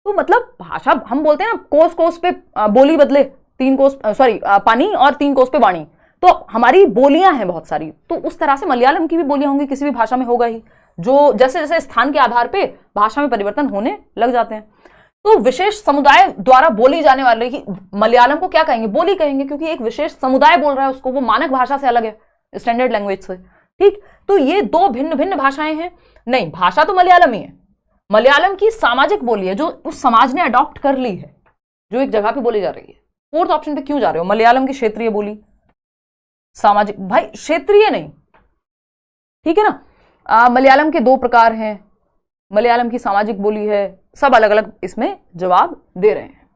तो मतलब भाषा हम बोलते हैं ना, कोस कोस पे बोली बदले, तीन कोस पानी और तीन कोस पे वाणी, तो हमारी बोलियां हैं बहुत सारी। तो उस तरह से मलयालम की भी बोलियां होंगी, किसी भी भाषा में होगा ही, जो जैसे जैसे स्थान के आधार पे भाषा में परिवर्तन होने लग जाते हैं। तो विशेष समुदाय द्वारा बोली जाने वाले ही मलयालम को क्या कहेंगे, बोली कहेंगे, क्योंकि एक विशेष समुदाय बोल रहा है उसको, वो मानक भाषा से अलग है, स्टैंडर्ड लैंग्वेज से, ठीक। तो ये दो भिन्न भिन्न भाषाएं हैं। नहीं, भाषा तो मलयालम ही है, मलयालम की सामाजिक बोली है जो उस समाज ने अडॉप्ट कर ली है, जो एक जगह पे बोली जा रही है। फोर्थ ऑप्शन पे क्यों जा रहे हो, मलयालम की क्षेत्रीय बोली, सामाजिक, भाई क्षेत्रीय नहीं, ठीक है ना। मलयालम के दो प्रकार हैं, मलयालम की सामाजिक बोली है, सब अलग अलग इसमें जवाब दे रहे हैं,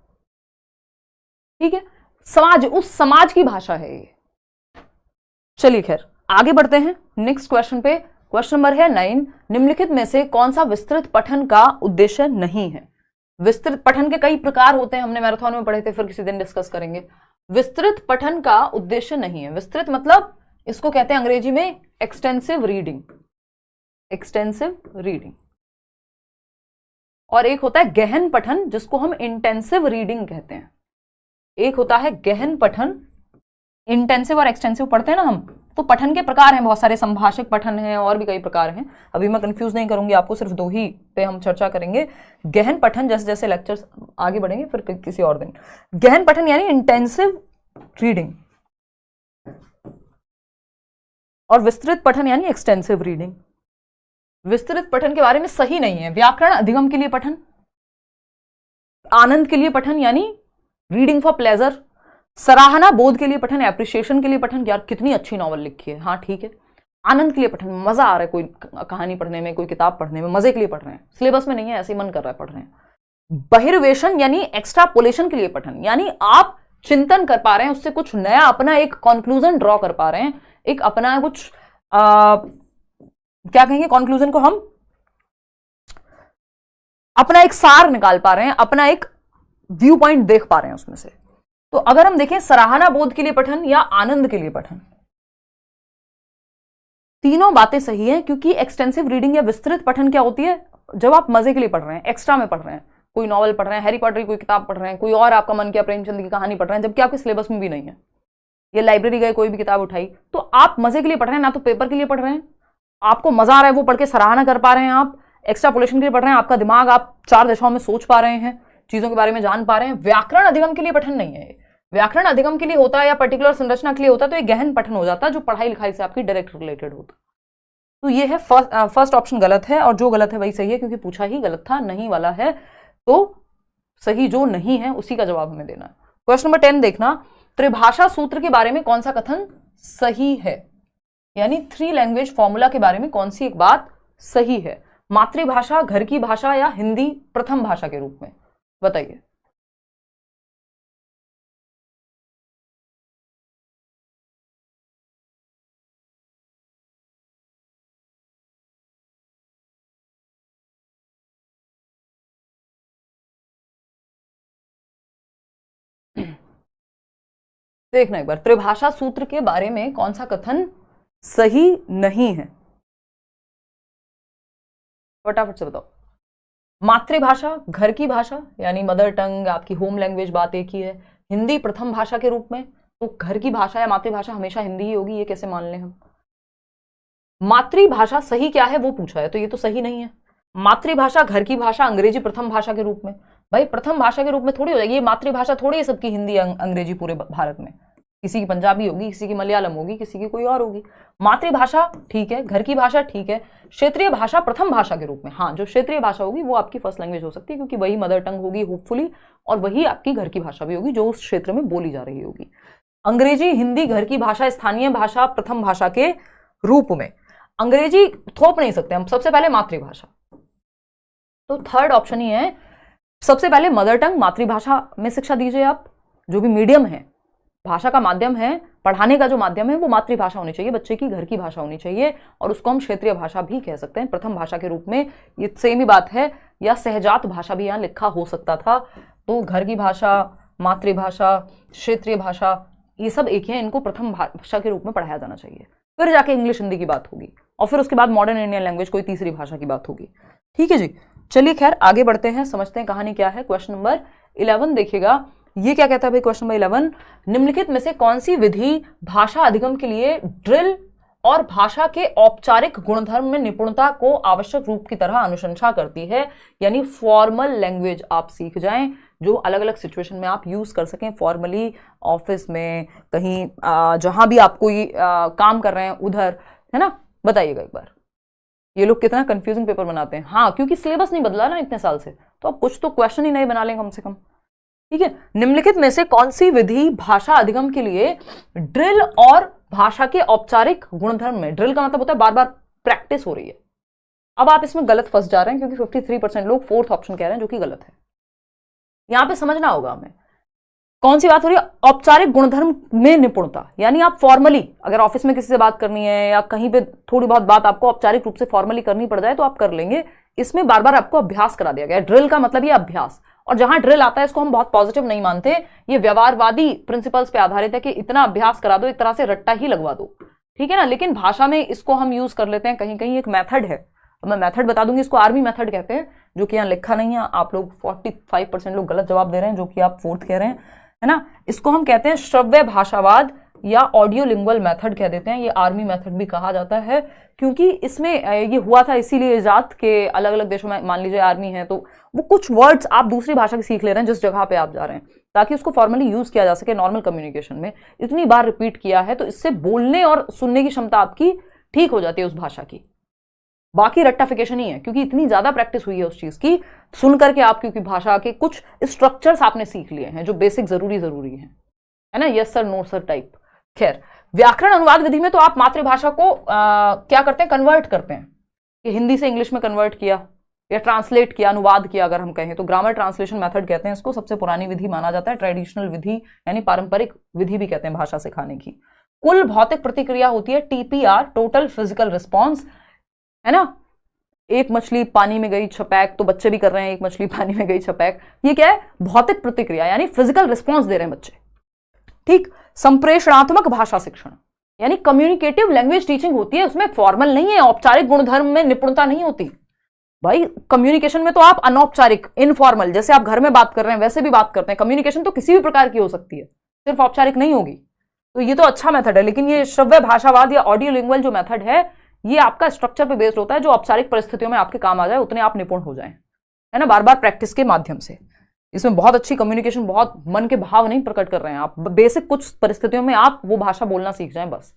ठीक है। समाज, उस समाज की भाषा है ये। चलिए खैर आगे बढ़ते हैं नेक्स्ट क्वेश्चन पे। क्वेश्चन नंबर है 9, निम्नलिखित में से कौन सा विस्तृत पठन का उद्देश्य नहीं है। विस्तृत पठन के कई प्रकार होते हैं, हमने मैराथन में पढ़े थे, फिर किसी दिन डिस्कस करेंगे। विस्तृत पठन का उद्देश्य नहीं है, विस्तृत मतलब इसको कहते हैं अंग्रेजी में एक्सटेंसिव रीडिंग, एक्सटेंसिव रीडिंग। और एक होता है गहन पठन जिसको हम इंटेंसिव रीडिंग कहते हैं। एक होता है गहन पठन, इंटेंसिव और एक्सटेंसिव पढ़ते हैं ना हम, तो पठन के प्रकार हैं बहुत सारे, संभाषिक पठन हैं और भी कई प्रकार हैं। अभी मैं कंफ्यूज नहीं करूंगी आपको, सिर्फ दो ही पे हम चर्चा करेंगे। गहन पठन, जैसे जैसे लेक्चर्स आगे बढ़ेंगे फिर किसी और दिन। गहन पठन यानी इंटेंसिव रीडिंग, और विस्तृत पठन यानी एक्सटेंसिव रीडिंग। विस्तृत पठन के बारे में सही नहीं है, व्याकरण अधिगम के लिए पठन, आनंद के लिए पठन यानी रीडिंग फॉर प्लेजर, सराहना बोध के लिए पठन, एप्रिसिएशन के लिए पठन, यार कितनी अच्छी नॉवल लिखी है, हाँ ठीक है। आनंद के लिए पठन, मजा आ रहा है कोई कहानी पढ़ने में, कोई किताब पढ़ने में, मजे के लिए पढ़ रहे हैं, सिलेबस में नहीं है, ऐसे ही मन कर रहा है पढ़ रहे हैं। बहिर्वेशन यानी एक्स्ट्रापोलेशन के लिए पठन, यानी आप चिंतन कर पा रहे हैं, उससे कुछ नया अपना एक कंक्लूजन ड्रॉ कर पा रहे हैं, एक अपना कुछ क्या कहेंगे कंक्लूजन को, हम अपना एक सार निकाल पा रहे हैं, अपना एक व्यू पॉइंट देख पा रहे हैं उसमें से। तो अगर हम देखें सराहना बोध के लिए पठन या आनंद के लिए पठन, तीनों बातें सही हैं, क्योंकि एक्सटेंसिव रीडिंग या विस्तृत पठन क्या होती है, जब आप मजे के लिए पढ़ रहे हैं, एक्स्ट्रा में पढ़ रहे हैं, कोई नॉवल पढ़ रहे हैं, हैरी पॉटर की कोई किताब पढ़ रहे हैं, कोई और आपका मन किया प्रेमचंद की कहानी पढ़ रहे हैं, जबकि आपके सिलेबस में भी नहीं है, या लाइब्रेरी गए कोई भी किताब उठाई, तो आप मजे के लिए पढ़ रहे हैं, ना तो पेपर के लिए पढ़ रहे हैं, आपको मजा आ रहा है वो पढ़ के सराहना कर पा रहे हैं, आप एक्स्ट्रापोलेशन के लिए पढ़ रहे हैं, आपका दिमाग, आप 4 दिशाओं में सोच पा रहे हैं, चीजों के बारे में जान पा रहे हैं। व्याकरण अधिगम के लिए पठन नहीं है, व्याकरण अधिगम के लिए होता है या पर्टिकुलर संरचना के लिए होता है, तो एक गहन पठन हो जाता है जो पढ़ाई लिखाई से आपकी डायरेक्ट रिलेटेड होता। तो ये है फर्स्ट ऑप्शन गलत है, और जो गलत है वही सही है, क्योंकि पूछा ही गलत था, नहीं वाला है, तो सही जो नहीं है उसी का जवाब हमें देना है। क्वेश्चन नंबर 10 देखना, त्रिभाषा सूत्र के बारे में कौन सा कथन सही है, यानी 3 लैंग्वेज फॉर्मूला के बारे में कौन सी एक बात सही है। मातृभाषा, घर की भाषा या हिंदी प्रथम भाषा के रूप में, बताइए। देखना एक बार, त्रिभाषा सूत्र के बारे में कौन सा कथन सही नहीं है, फटाफट से बताओ। मातृभाषा, घर की भाषा यानी मदर टंग, आपकी होम लैंग्वेज, बात एक ही है। हिंदी प्रथम भाषा के रूप में, तो घर की भाषा या मातृभाषा हमेशा हिंदी ही होगी, ये कैसे मान लें हम। मातृभाषा सही क्या है वो पूछा है, तो ये तो सही नहीं है। मातृभाषा, घर की भाषा, अंग्रेजी प्रथम भाषा के रूप में, भाई प्रथम भाषा के रूप में थोड़ी हो जाएगी, ये मातृभाषा थोड़ी है सबकी, हिंदी अंग्रेजी पूरे भारत में, किसी की पंजाबी होगी, किसी की मलयालम होगी, किसी की कोई और होगी। मातृभाषा ठीक है, घर की भाषा ठीक है, क्षेत्रीय भाषा प्रथम भाषा के रूप में, हाँ जो क्षेत्रीय भाषा होगी वो आपकी फर्स्ट लैंग्वेज हो सकती है, क्योंकि वही मदर टंग होगी होपफुली, और वही आपकी घर की भाषा भी होगी जो उस क्षेत्र में बोली जा रही होगी। अंग्रेजी, हिंदी घर की भाषा, स्थानीय भाषा प्रथम भाषा के रूप में। अंग्रेजी थोप नहीं सकते हम, सबसे पहले मातृभाषा, तो थर्ड ऑप्शन ही है सबसे पहले मदर टंग, मातृभाषा में शिक्षा दीजिए आप। जो भी मीडियम है, भाषा का माध्यम है, पढ़ाने का जो माध्यम है वो मातृभाषा होनी चाहिए, बच्चे की घर की भाषा होनी चाहिए, और उसको हम क्षेत्रीय भाषा भी कह सकते हैं, प्रथम भाषा के रूप में। ये सेम ही बात है, या सहजात भाषा भी यहाँ लिखा हो सकता था। तो घर की भाषा, मातृभाषा, क्षेत्रीय भाषा, ये सब एक ही है, इनको प्रथम भाषा के रूप में पढ़ाया जाना चाहिए। फिर जाके इंग्लिश हिंदी की बात होगी, और फिर उसके बाद मॉडर्न इंडियन लैंग्वेज, कोई तीसरी भाषा की बात होगी। ठीक है जी, चलिए खैर आगे बढ़ते हैं, समझते हैं कहानी क्या है। क्वेश्चन नंबर 11 देखिएगा, ये क्या कहता है भाई क्वेश्चन नंबर 11, निम्नलिखित में से कौन सी विधि भाषा अधिगम के लिए ड्रिल और भाषा के औपचारिक गुणधर्म में निपुणता को आवश्यक रूप की तरह अनुशंसा करती है। यानी फॉर्मल लैंग्वेज आप सीख जाएं, जो अलग अलग सिचुएशन में आप यूज कर सकें, फॉर्मली, ऑफिस में, कहीं जहां भी आप कोई काम कर रहे हैं उधर, है ना। बताइएगा एक बार, ये लोग कितना कंफ्यूजिंग पेपर बनाते हैं। हाँ, क्योंकि सिलेबस नहीं बदला ना इतने साल से, तो अब कुछ तो क्वेश्चन ही नहीं बना लेंगे कम से कम। ठीक है, निम्नलिखित में से कौन सी विधि भाषा अधिगम के लिए ड्रिल और भाषा के औपचारिक गुणधर्म में, ड्रिल का मतलब होता है बार बार प्रैक्टिस हो रही है। अब आप इसमें गलत फंस जा रहे हैं, क्योंकि 53% लोग फोर्थ ऑप्शन कह रहे हैं, जो कि गलत है। यहां पे समझना होगा हमें कौन सी बात हो रही है, औपचारिक गुणधर्म में निपुणता। यानी आप फॉर्मली, अगर ऑफिस में किसी से बात करनी है या कहीं पे थोड़ी बहुत बात आपको औपचारिक रूप से फॉर्मली करनी पड़ जाए तो आप कर लेंगे। इसमें बार बार आपको अभ्यास करा दिया गया। ड्रिल का मतलब ये अभ्यास, और जहां ड्रिल आता है इसको हम बहुत पॉजिटिव नहीं मानते, ये व्यवहारवादी प्रिंसिपल्स पे आधारित है कि इतना अभ्यास करा दो, एक तरह से रट्टा ही लगवा दो, ठीक है ना। लेकिन भाषा में इसको हम यूज कर लेते हैं, कहीं कहीं एक मेथड है, मैं मेथड बता दूंगी, इसको आर्मी मेथड कहते हैं, जो कि यहाँ लिखा नहीं है। आप लोग 45% लोग गलत जवाब दे रहे हैं, जो कि आप फोर्थ कह रहे हैं, है ना। इसको हम कहते हैं श्रव्य भाषावाद या ऑडियो लिंगुअल मेथड कह देते हैं। ये आर्मी मेथड भी कहा जाता है, क्योंकि इसमें ये हुआ था इसीलिए इजाद के अलग अलग देशों में, मान लीजिए आर्मी है तो वो कुछ वर्ड्स आप दूसरी भाषा की सीख ले रहे हैं जिस जगह पे आप जा रहे हैं, ताकि उसको फॉर्मली यूज किया जा सके नॉर्मल कम्युनिकेशन में। इतनी बार रिपीट किया है तो इससे बोलने और सुनने की क्षमता आपकी ठीक हो जाती है उस भाषा की। बाकी रट्टाफिकेशन ही है, क्योंकि इतनी ज्यादा प्रैक्टिस हुई है उस चीज की, सुन करके आप, क्योंकि भाषा के कुछ स्ट्रक्चर्स आपने सीख लिए हैं जो बेसिक जरूरी है ना, yes sir no sir type. खैर, व्याकरण अनुवाद विधि में तो आप मातृभाषा को क्या करते हैं, कन्वर्ट करते हैं, कि हिंदी से इंग्लिश में कन्वर्ट किया या ट्रांसलेट किया, अनुवाद किया अगर हम कहें तो ग्रामर ट्रांसलेशन मेथड कहते हैं इसको। सबसे पुरानी विधि माना जाता है, ट्रेडिशनल विधि यानी पारंपरिक विधि भी कहते हैं भाषा सिखाने की। कुल भौतिक प्रतिक्रिया होती है TPR, टोटल फिजिकल रिस्पॉन्स, है ना। एक मछली पानी में गई छपैक, तो बच्चे भी कर रहे हैं, एक मछली पानी में गई छपैक, ये क्या है, भौतिक प्रतिक्रिया यानी फिजिकल रिस्पॉन्स दे रहे हैं बच्चे। ठीक, संप्रेषणात्मक भाषा शिक्षण यानी कम्युनिकेटिव लैंग्वेज टीचिंग होती है, उसमें फॉर्मल नहीं है, औपचारिक गुणधर्म में निपुणता नहीं होती भाई। कम्युनिकेशन में तो आप अनौपचारिक, इनफॉर्मल, जैसे आप घर में बात कर रहे हैं वैसे भी बात करते हैं। कम्युनिकेशन तो किसी भी प्रकार की हो सकती है, सिर्फ औपचारिक नहीं होगी। तो ये तो अच्छा मेथड है, लेकिन ये श्रव्य भाषावाद या ऑडियो लिंगुअल जो मेथड है, ये आपका स्ट्रक्चर पे बेस्ड होता है, जो औपचारिक परिस्थितियों में आपके काम आ जाए, उतने आप निपुण हो जाएं, है ना, बार बार प्रैक्टिस के माध्यम से। इसमें बहुत अच्छी कम्युनिकेशन, बहुत मन के भाव नहीं प्रकट कर रहे हैं आप, बेसिक कुछ परिस्थितियों में आप वो भाषा बोलना सीख जाएं बस,